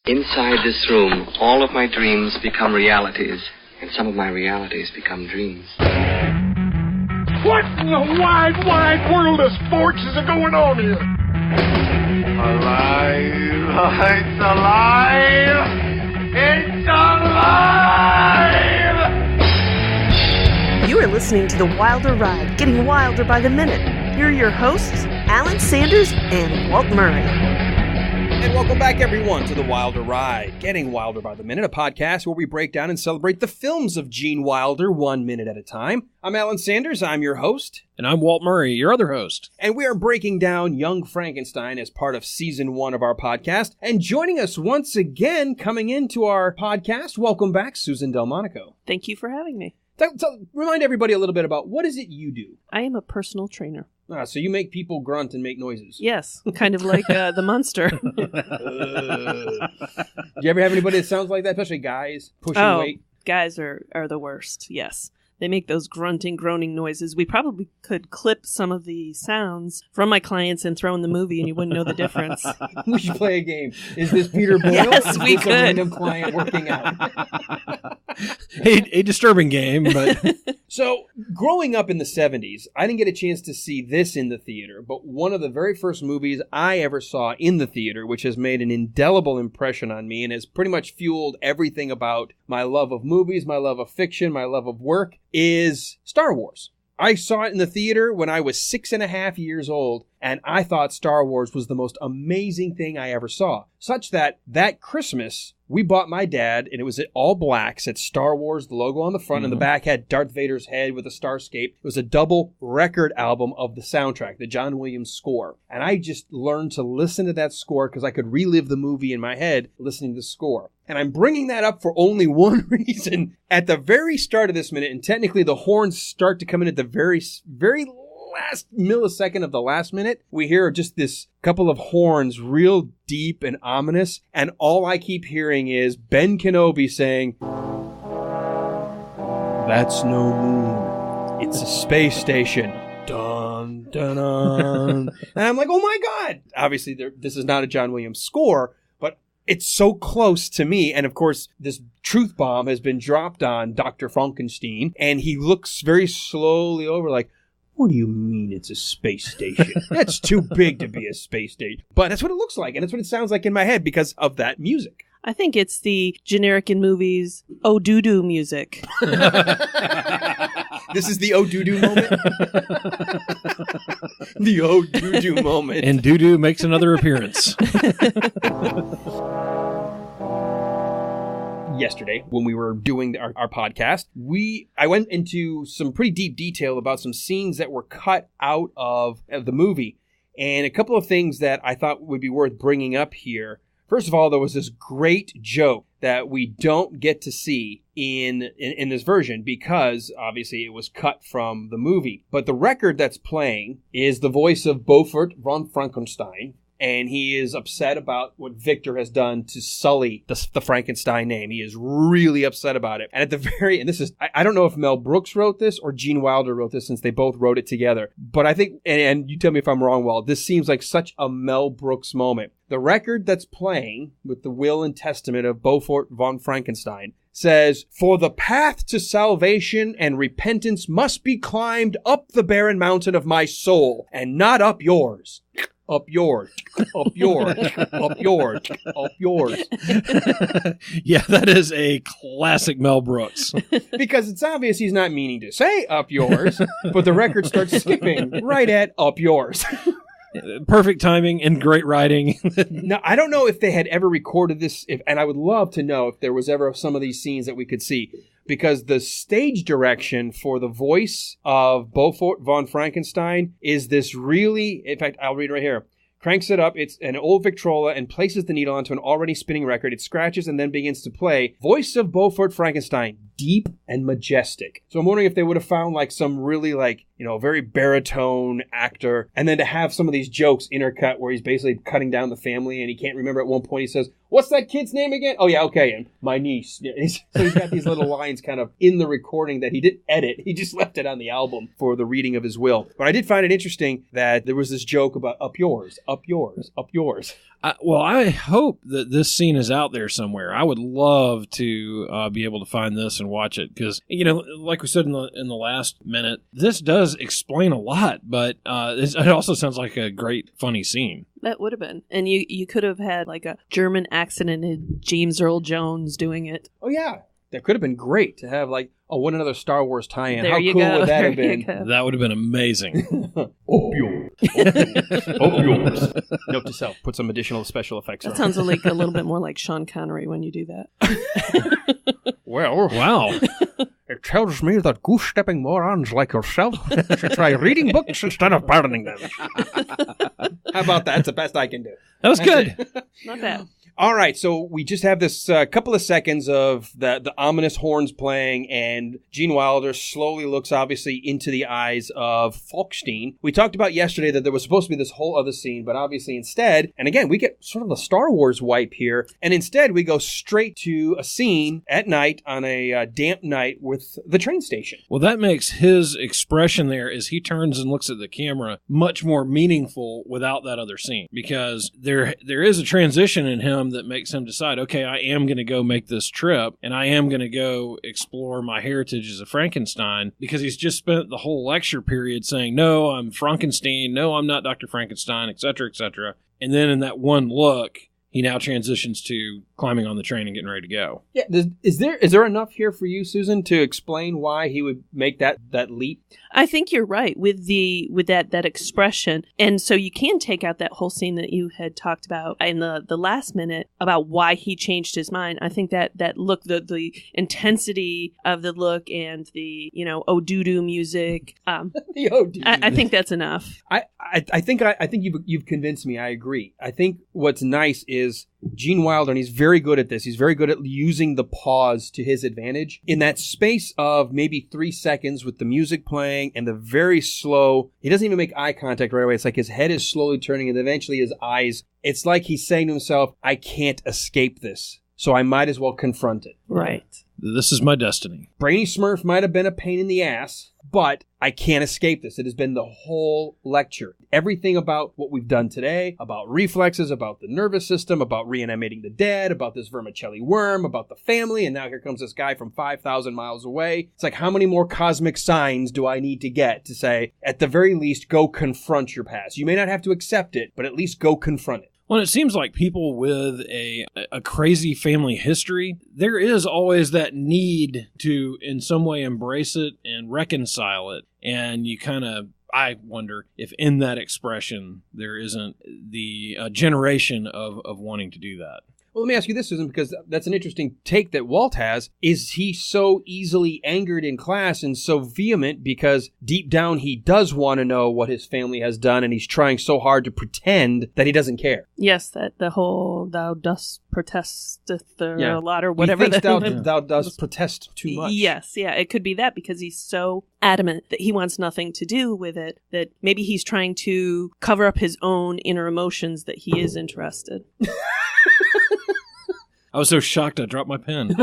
Inside this room, all of my dreams become realities, and some of my realities become dreams. What in the wide, wide world of sports is going on here? Alive! It's alive! It's alive! You are listening to The Wilder Ride, getting wilder by the minute. Here are your hosts, Alan Sanders and Walt Murray. And welcome back, everyone, to The Wilder Ride, Getting Wilder by the Minute, a podcast where we break down and celebrate the films of Gene Wilder 1 minute at a time. I'm Alan Sanders, I'm your host. And I'm Walt Murray, your other host. And we are breaking down Young Frankenstein as part of Season 1 of our podcast. And joining us once again, coming into our podcast, welcome back, Susan Delmonico. Thank you for having me. Remind everybody a little bit about what is it you do? I am a personal trainer. So you make people grunt and make noises. Yes, kind of like the monster. Do you ever have anybody that sounds like that, especially guys pushing weight? Guys are the worst, yes. They make those grunting, groaning noises. We probably could clip some of the sounds from my clients and throw in the movie, and you wouldn't know the difference. We should play a game. Is this Peter Boyle? Yes, we could. A random client working out. A disturbing game, but... So, growing up in the 70s, I didn't get a chance to see this in the theater, but one of the very first movies I ever saw in the theater, which has made an indelible impression on me and has pretty much fueled everything about my love of movies, my love of fiction, my love of work, is Star Wars. I saw it in the theater when I was 6.5 years old, and I thought Star Wars was the most amazing thing I ever saw. Such that Christmas, we bought my dad, and it was all black, said Star Wars, the logo on the front, and the back had Darth Vader's head with a starscape. It was a double record album of the soundtrack, the John Williams score. And I just learned to listen to that score because I could relive the movie in my head listening to the score. And I'm bringing that up for only one reason. At the very start of this minute, and technically the horns start to come in at the very, very last millisecond of the last minute, we hear just this couple of horns, real deep and ominous. And all I keep hearing is Ben Kenobi saying, "That's no moon. It's a space station." Dun, dun, dun. And I'm like, oh my God. Obviously, this is not a John Williams score, but it's so close to me. And of course, this truth bomb has been dropped on Dr. Frankenstein. And he looks very slowly over like, what do you mean it's a space station? That's too big to be a space station. But that's what it looks like. And that's what it sounds like in my head because of that music. I think it's the generic in movies, oh doo-doo music. This is the oh doo-doo moment? The oh doo-doo moment. And doo-doo makes another appearance. Yesterday, when we were doing our podcast, I went into some pretty deep detail about some scenes that were cut out of the movie. And a couple of things that I thought would be worth bringing up here. First of all, there was this great joke that we don't get to see in this version because, obviously, it was cut from the movie. But the record that's playing is the voice of Beaufort von Frankenstein, and he is upset about what Victor has done to sully the Frankenstein name. He is really upset about it. And at the and this is, I don't know if Mel Brooks wrote this or Gene Wilder wrote this since they both wrote it together. But I think, and you tell me if I'm wrong, Walt, this seems like such a Mel Brooks moment. The record that's playing with the will and testament of Beaufort von Frankenstein says, "For the path to salvation and repentance must be climbed up the barren mountain of my soul, and not up yours. Up yours, up yours, up yours, up yours." Yeah, that is a classic Mel Brooks. Because it's obvious he's not meaning to say up yours, but the record starts skipping right at up yours. Perfect timing and great writing. Now, I don't know if they had ever recorded this, and I would love to know if there was ever some of these scenes that we could see. Because the stage direction for the voice of Beaufort von Frankenstein is this really, in fact, I'll read right here. Cranks it up, it's an old Victrola, and places the needle onto an already spinning record. It scratches and then begins to play. Voice of Beaufort Frankenstein. deep and majestic. So I'm wondering if they would have found like some really like, very baritone actor, and then to have some of these jokes intercut where he's basically cutting down the family and he can't remember. At one point he says, "What's that kid's name again?" "Oh yeah, okay, and my niece." So he's got these little lines kind of in the recording that he didn't edit. He just left it on the album for the reading of his will. But I did find it interesting that there was this joke about up yours, up yours, up yours. Well, I hope that this scene is out there somewhere. I would love to be able to find this and watch it because, like we said in the last minute, this does explain a lot, but it also sounds like a great, funny scene. That would have been. And you could have had like a German accented James Earl Jones doing it. Oh, yeah. That could have been great to have like, what another Star Wars tie-in. There How you cool go. would that There have you been? go. That would have been amazing. Up yours. Up yours. Note to self, put some additional special effects on That sounds like a little bit more like Sean Connery when you do that. Well, Wow. it tells me that goose-stepping morons like yourself should try reading books instead of pardoning them. How about that? That's the best I can do. That was good. Not bad. All right, so we just have this couple of seconds of the ominous horns playing, and Gene Wilder slowly looks, obviously, into the eyes of Falkstein. We talked about yesterday that there was supposed to be this whole other scene, but obviously instead, and again, we get sort of a Star Wars wipe here, and instead we go straight to a scene at night on a damp night with the train station. Well, that makes his expression there as he turns and looks at the camera much more meaningful without that other scene, because there is a transition in him that makes him decide, okay, I am going to go make this trip, and I am going to go explore my heritage as a Frankenstein, because he's just spent the whole lecture period saying, no, I'm Frankenstein, no, I'm not Dr. Frankenstein, etc., etc. And then in that one look, he now transitions to climbing on the train and getting ready to go. Yeah, is there enough here for you, Susan, to explain why he would make that leap? I think you're right with that expression. And so you can take out that whole scene that you had talked about in the last minute about why he changed his mind. I think that look, the intensity of the look and the, oh doo-doo music. The oh-doo-doo. I think that's enough. I think you've convinced me. I agree. I think what's nice is Gene Wilder, and he's very good at this. He's very good at using the pause to his advantage. In that space of maybe 3 seconds with the music playing and the very slow, he doesn't even make eye contact right away. It's like his head is slowly turning and eventually his eyes, it's like he's saying to himself, I can't escape this, so I might as well confront it. Right. This is my destiny. Brainy Smurf might have been a pain in the ass, but I can't escape this. It has been the whole lecture. Everything about what we've done today, about reflexes, about the nervous system, about reanimating the dead, about this vermicelli worm, about the family, and now here comes this guy from 5,000 miles away. It's like, how many more cosmic signs do I need to get to say, at the very least, go confront your past? You may not have to accept it, but at least go confront it. Well, it seems like people with a crazy family history, there is always that need to, in some way, embrace it and reconcile it. And you I wonder if in that expression there isn't the generation of wanting to do that. Well, let me ask you this, Susan, because that's an interesting take that Walt has. Is he so easily angered in class and so vehement because deep down he does want to know what his family has done, and he's trying so hard to pretend that he doesn't care? Yes, that the whole thou dost protesteth Yeah. a lot or whatever. He thinks thou dost protest too much. Yes, yeah, it could be that because he's so adamant that he wants nothing to do with it, that maybe he's trying to cover up his own inner emotions that he is interested. I was so shocked I dropped my pen.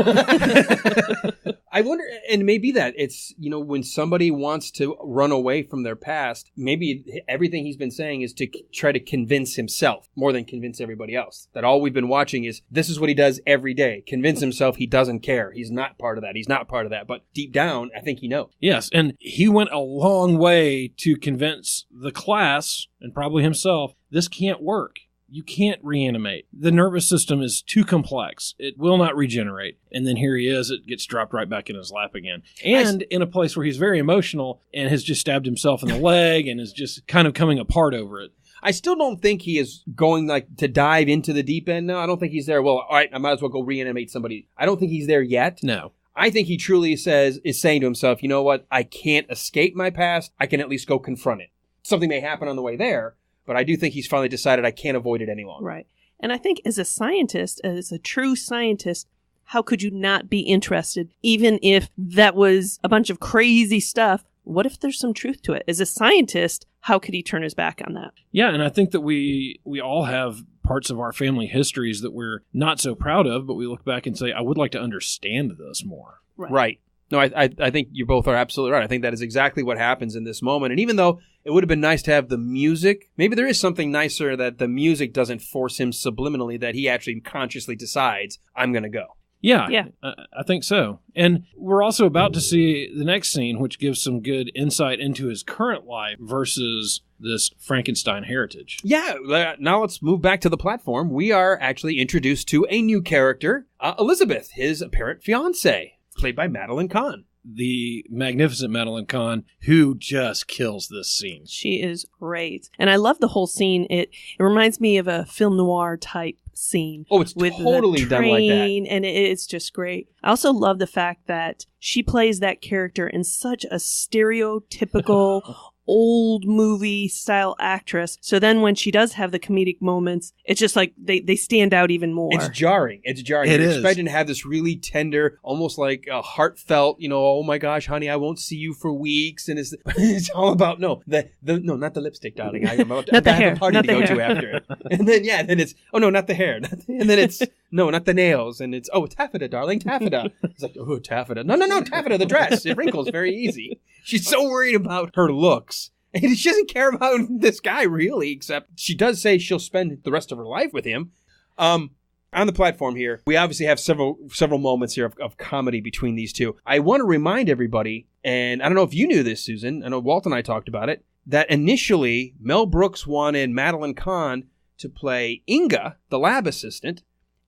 I wonder, and it may be that it's, when somebody wants to run away from their past, maybe everything he's been saying is to try to convince himself more than convince everybody else. That all we've been watching is this is what he does every day. Convince himself he doesn't care. He's not part of that. He's not part of that. But deep down, I think he knows. Yes, and he went a long way to convince the class, and probably himself, this can't work. You can't reanimate. The nervous system is too complex. It will not regenerate. And then here he is. It gets dropped right back in his lap again. And in a place where he's very emotional and has just stabbed himself in the leg and is just kind of coming apart over it. I still don't think he is going to dive into the deep end now. I don't think he's there. Well, all right, I might as well go reanimate somebody. I don't think he's there yet. No. I think he truly is saying to himself, you know what? I can't escape my past. I can at least go confront it. Something may happen on the way there. But I do think he's finally decided I can't avoid it any longer. Right. And I think as a scientist, as a true scientist, how could you not be interested, even if that was a bunch of crazy stuff? What if there's some truth to it? As a scientist, how could he turn his back on that? Yeah, and I think that we all have parts of our family histories that we're not so proud of, but we look back and say, I would like to understand this more. Right. No, I think you both are absolutely right. I think that is exactly what happens in this moment. And even though it would have been nice to have the music, maybe there is something nicer that the music doesn't force him subliminally, that he actually consciously decides, I'm going to go. Yeah. I think so. And we're also about to see the next scene, which gives some good insight into his current life versus this Frankenstein heritage. Yeah, now let's move back to the platform. We are actually introduced to a new character, Elizabeth, his apparent fiance, played by Madeline Kahn. The magnificent Madeline Kahn, who just kills this scene. She is great. And I love the whole scene. It reminds me of a film noir type scene. Oh, it's totally done like that. And it's just great. I also love the fact that she plays that character in such a stereotypical old movie style actress. So then when she does have the comedic moments, it's just like they stand out even more. It's jarring. It You're is. expecting to have this really tender, almost like a heartfelt, oh my gosh, honey, I won't see you for weeks. And it's all about, no, not the lipstick, darling. I'm about not the have hair. a party Not to the go hair. to after. And then it's, oh no, not the hair. And then it's, no, not the nails. And it's, oh, taffeta, darling, taffeta. It's like, oh, taffeta. No, taffeta, the dress. It wrinkles very easy. She's so worried about her looks. And she doesn't care about this guy, really, except she does say she'll spend the rest of her life with him. On the platform here, we obviously have several moments here of comedy between these two. I want to remind everybody, and I don't know if you knew this, Susan, I know Walt and I talked about it, that initially Mel Brooks wanted Madeline Kahn to play Inga, the lab assistant,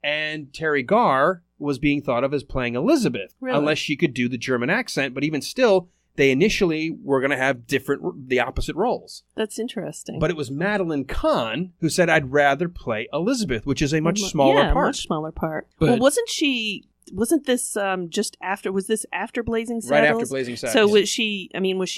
and Terry Garr was being thought of as playing Elizabeth, Really? unless she could do the German accent, but even still, they initially were going to have the opposite roles. That's interesting. But it was Madeline Kahn who said, I'd rather play Elizabeth, which is a much smaller yeah, part. much smaller part. But- well, wasn't this just after, was this after Blazing Saddles? Right after Blazing Saddles. So was she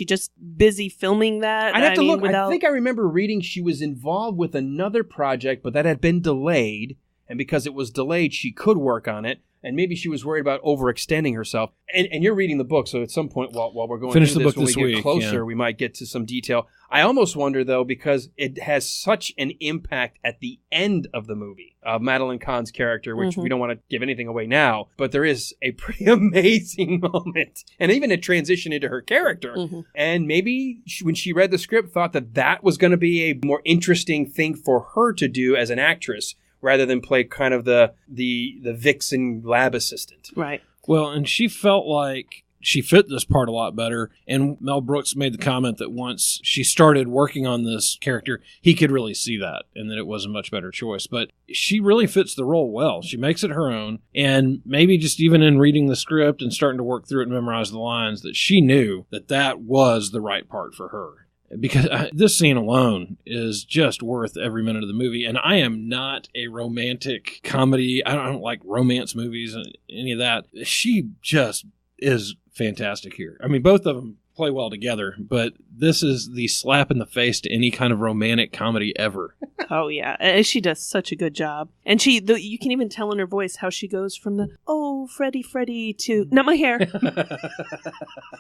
just busy filming that? I'd have to look. Without... I think I remember reading she was involved with another project, but that had been delayed. And because it was delayed, she could work on it. And maybe she was worried about overextending herself. And you're reading the book, so at some point while we're going Finish through the this, book when this we get week, closer, yeah. we might get to some detail. I almost wonder, though, because it has such an impact at the end of the movie of Madeline Kahn's character, which we don't want to give anything away now, but there is a pretty amazing moment, and even a transition into her character. And maybe when she read the script, thought that was going to be a more interesting thing for her to do as an actress, rather than play kind of the vixen lab assistant. Right. Well, and she felt like she fit this part a lot better. And Mel Brooks made the comment that once she started working on this character, he could really see that and that it was a much better choice. But she really fits the role well. She makes it her own. And maybe just even in reading the script and starting to work through it and memorize the lines, that she knew that was the right part for her. Because this scene alone is just worth every minute of the movie. And I am not a romantic comedy. I don't like romance movies and any of that. She just is fantastic here. I mean, both of them play well together, but this is the slap in the face to any kind of romantic comedy ever. Oh, yeah. And she does such a good job. And you can even tell in her voice how she goes from the, oh, Freddie, to, not my hair.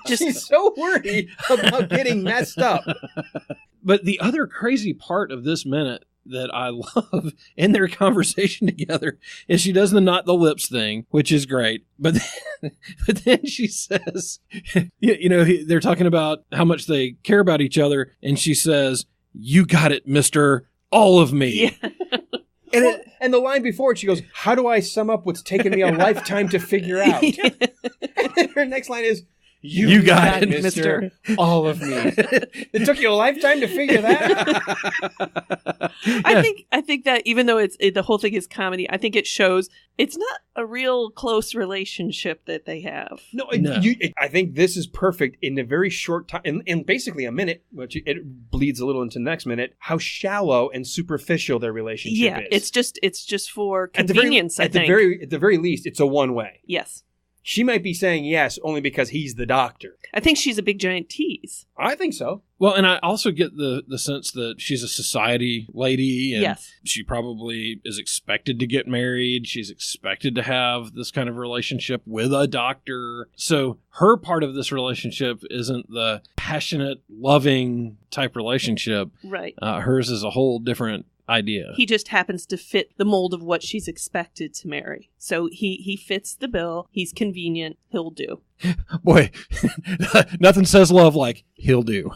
She's so worried about getting messed up. But the other crazy part of this minute that I love in their conversation together is she does the not the lips thing, which is great. But then she says, they're talking about how much they care about each other. And she says, you got it, mister, all of me. Yeah. And the line before it, she goes, how do I sum up what's taken me a lifetime to figure out? And her next line is, you got it, mister. All of me. It took you a lifetime to figure that? I think that even though the whole thing is comedy, I think it shows it's not a real close relationship that they have. No. I think this is perfect in a very short time, in basically a minute, which it bleeds a little into the next minute, how shallow and superficial their relationship is. It's just for convenience, at the very least, it's a one-way. Yes. She might be saying yes only because he's the doctor. I think she's a big giant tease. I think so. Well, and I also get the sense that she's a society lady. And Yes. she probably is expected to get married. She's expected to have this kind of relationship with a doctor. So her part of this relationship isn't the passionate, loving type relationship. Right. Hers is a whole different idea. He just happens to fit the mold of what she's expected to marry. So he fits the bill. He's convenient. He'll do. Boy, nothing says love like he'll do.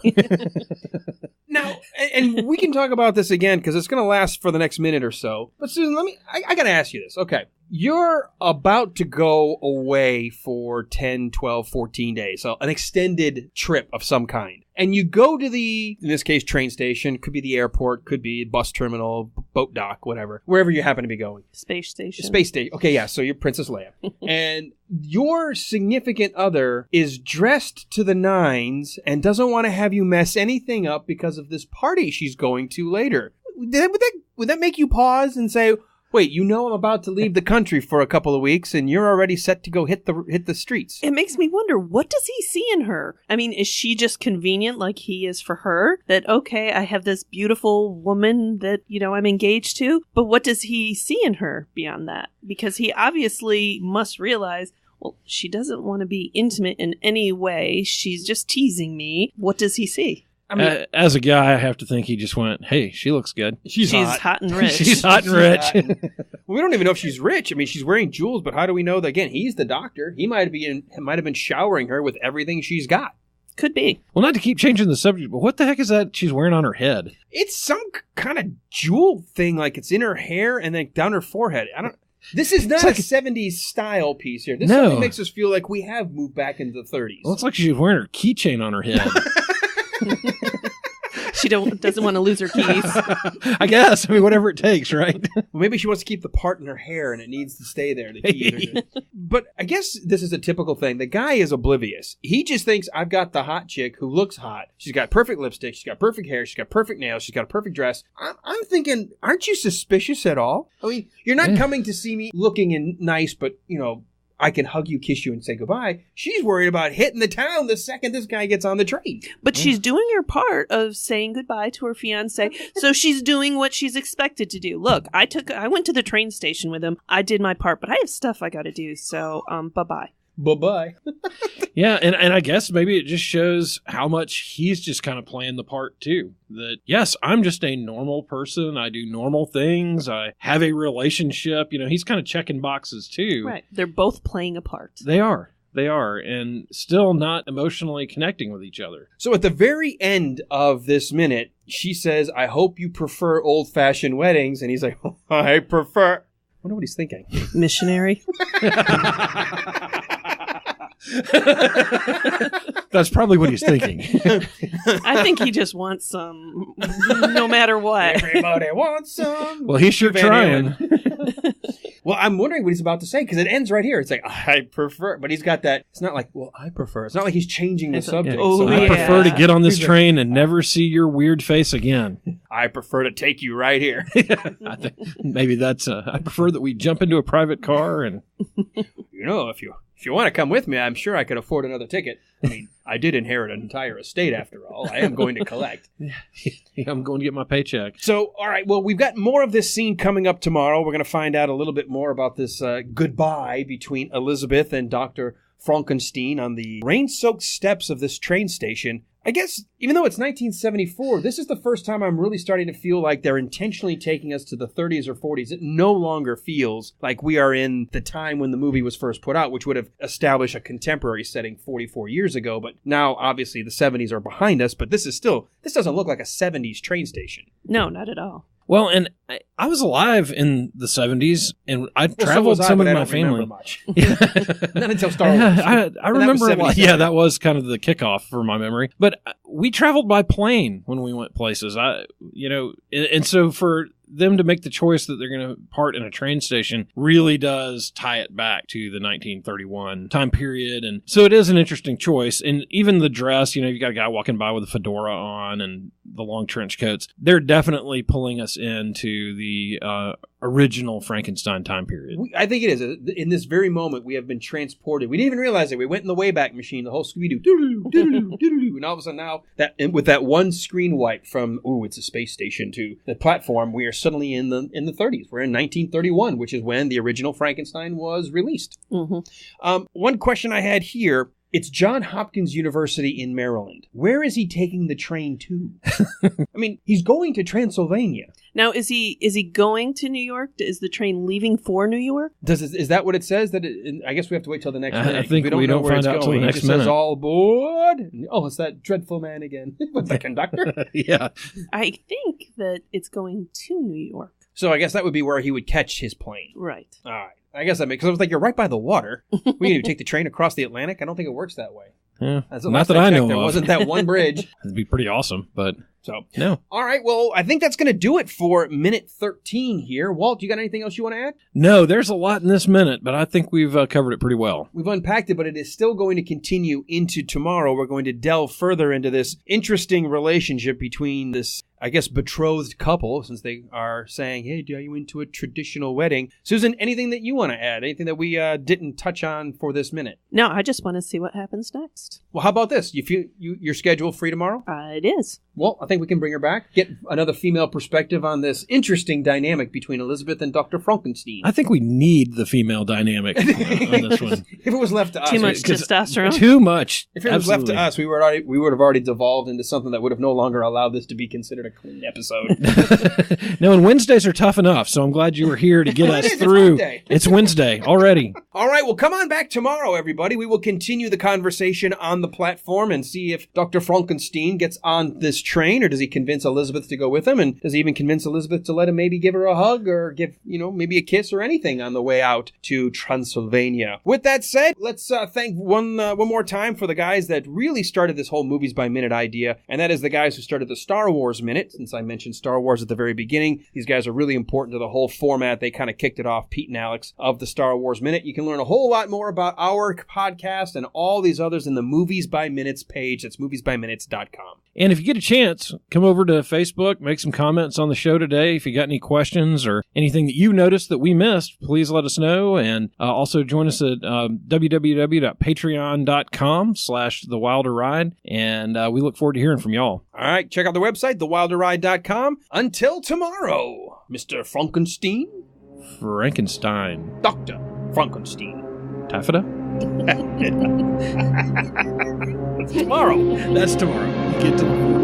Now, and we can talk about this again because it's going to last for the next minute or so. But Susan, I got to ask you this. Okay. You're about to go away for 10, 12, 14 days. So an extended trip of some kind. And you go to in this case, train station, could be the airport, could be bus terminal, boat dock, whatever, wherever you happen to be going. Space station. Space station. Okay, yeah, so you're Princess Leia. And your significant other is dressed to the nines and doesn't want to have you mess anything up because of this party she's going to later. Would that make you pause and say, wait, I'm about to leave the country for a couple of weeks and you're already set to go hit the streets? It makes me wonder, what does he see in her? I mean, is she just convenient like he is for her? That, okay, I have this beautiful woman that, I'm engaged to, but what does he see in her beyond that? Because he obviously must realize, well, she doesn't want to be intimate in any way. She's just teasing me. What does he see? I mean, as a guy, I have to think he just went, hey, she looks good. She's hot and rich. She's hot and rich. We don't even know if she's rich. I mean, she's wearing jewels, but how do we know that, again, he's the doctor. He might have been showering her with everything she's got. Could be. Well, not to keep changing the subject, but what the heck is that she's wearing on her head? It's some kind of jewel thing, like it's in her hair and then down her forehead. This is not a 70s style piece here. This certainly makes us feel like we have moved back into the 30s. Well, it's like she's wearing her keychain on her head. She doesn't want to lose her keys. I guess. I mean, whatever it takes, right? Well, maybe she wants to keep the part in her hair and it needs to stay there. The keys But I guess this is a typical thing. The guy is oblivious. He just thinks, I've got the hot chick who looks hot. She's got perfect lipstick. She's got perfect hair. She's got perfect nails. She's got a perfect dress. I'm thinking, aren't you suspicious at all? I mean, you're not coming to see me looking nice, but, I can hug you, kiss you, and say goodbye. She's worried about hitting the town the second this guy gets on the train. But she's doing her part of saying goodbye to her fiance, so she's doing what she's expected to do. Look, I went to the train station with him. I did my part, but I have stuff I got to do, so bye-bye. Bye-bye. Yeah, and I guess maybe it just shows how much he's just kind of playing the part, too. That, yes, I'm just a normal person. I do normal things. I have a relationship. He's kind of checking boxes, too. Right. They're both playing a part. They are, and still not emotionally connecting with each other. So at the very end of this minute, she says, I hope you prefer old-fashioned weddings. And he's like, oh, I prefer... I wonder what he's thinking. Missionary. That's probably what he's thinking. I think he just wants some, no matter what. Everybody wants some. Well, he's sure trying. Well, I'm wondering what he's about to say because it ends right here. It's like, I prefer. But he's got that. It's not like, well, I prefer. It's not like he's changing the subject. I prefer to get on this train and never see your weird face again. I prefer to take you right here. I think maybe that's I prefer that we jump into a private car and... If you want to come with me, I'm sure I could afford another ticket. I mean, I did inherit an entire estate after all. I am going to collect. Yeah, I'm going to get my paycheck. So, all right, well, we've got more of this scene coming up tomorrow. We're going to find out a little bit more about this goodbye between Elizabeth and Dr. Frankenstein on the rain-soaked steps of this train station. I guess, even though it's 1974, this is the first time I'm really starting to feel like they're intentionally taking us to the 30s or 40s. It no longer feels like we are in the time when the movie was first put out, which would have established a contemporary setting 44 years ago. But now, obviously, the 70s are behind us. But this doesn't look like a 70s train station. No, not at all. Well, and I was alive in the 70s, and I traveled some of my family. Much. Not until Star Wars. I remember a lot. Yeah, that was kind of the kickoff for my memory. But we traveled by plane when we went places. And so for them to make the choice that they're going to part in a train station really does tie it back to the 1931 time period. And so it is an interesting choice. And even the dress, you got a guy walking by with a fedora on and the long trench coats. They're definitely pulling us into the original Frankenstein time period. I think it is. In this very moment, we have been transported. We didn't even realize it. We went in the Wayback Machine, the whole Scooby-Doo, doodle-doo, doodle-doo, doodle-doo, and all of a sudden now, with that one screen wipe from, it's a space station, to the platform, we are suddenly in the 30s. We're in 1931, which is when the original Frankenstein was released. Mm-hmm. One question I had here. It's Johns Hopkins University in Maryland. Where is he taking the train to? I mean, he's going to Transylvania. Now, is he going to New York? Is the train leaving for New York? Is that what it says? I guess we have to wait till the next minute. I think we don't find out till the next minute. It says all aboard. Oh, it's that dreadful man again with the conductor. Yeah. I think that it's going to New York. So I guess that would be where he would catch his plane. Right. All right. I guess that makes, because I was like, you're right by the water. We need to take the train across the Atlantic. I don't think it works that way. Yeah. Not that I know of. There wasn't that one bridge. It'd be pretty awesome, but so no. All right. Well, I think that's going to do it for minute 13 here. Walt, you got anything else you want to add? No, there's a lot in this minute, but I think we've covered it pretty well. We've unpacked it, but it is still going to continue into tomorrow. We're going to delve further into this interesting relationship between this, I guess, betrothed couple, since they are saying, hey, are you into a traditional wedding? Susan, anything that you want to add? Anything that we didn't touch on for this minute? No, I just want to see what happens next. Well, how about this? Your schedule free tomorrow? It is. Well, I think we can bring her back, get another female perspective on this interesting dynamic between Elizabeth and Dr. Frankenstein. I think we need the female dynamic on this one. If it was left to us. Too much testosterone? Too much. If it was left to us, we would have already devolved into something that would have no longer allowed this to be considered a clean episode. No, and Wednesdays are tough enough, so I'm glad you were here to get us through. It's Wednesday already. All right, well, come on back tomorrow, everybody. We will continue the conversation on the platform and see if Dr. Frankenstein gets on this train, or does he convince Elizabeth to go with him, and does he even convince Elizabeth to let him maybe give her a hug or give, maybe a kiss or anything on the way out to Transylvania. With that said, let's thank one more time for the guys that really started this whole Movies by Minute idea, and that is the guys who started the Star Wars Minute. Since I mentioned Star Wars at the very beginning, these guys are really important to the whole format. They kind of kicked it off, Pete and Alex of the Star Wars Minute. You can learn a whole lot more about our podcast and all these others in the Movies by Minutes page. That's moviesbyminutes.com. And if you get a chance, come over to Facebook, make some comments on the show today. If you got any questions or anything that you noticed that we missed, please let us know. And also join us at www.patreon.com/thewilderride. And we look forward to hearing from y'all. All right, check out the website, thewilderride.com. Until tomorrow, Mr. Frankenstein. Frankenstein. Dr. Frankenstein. Taffeta? That's tomorrow. That's tomorrow. Get to the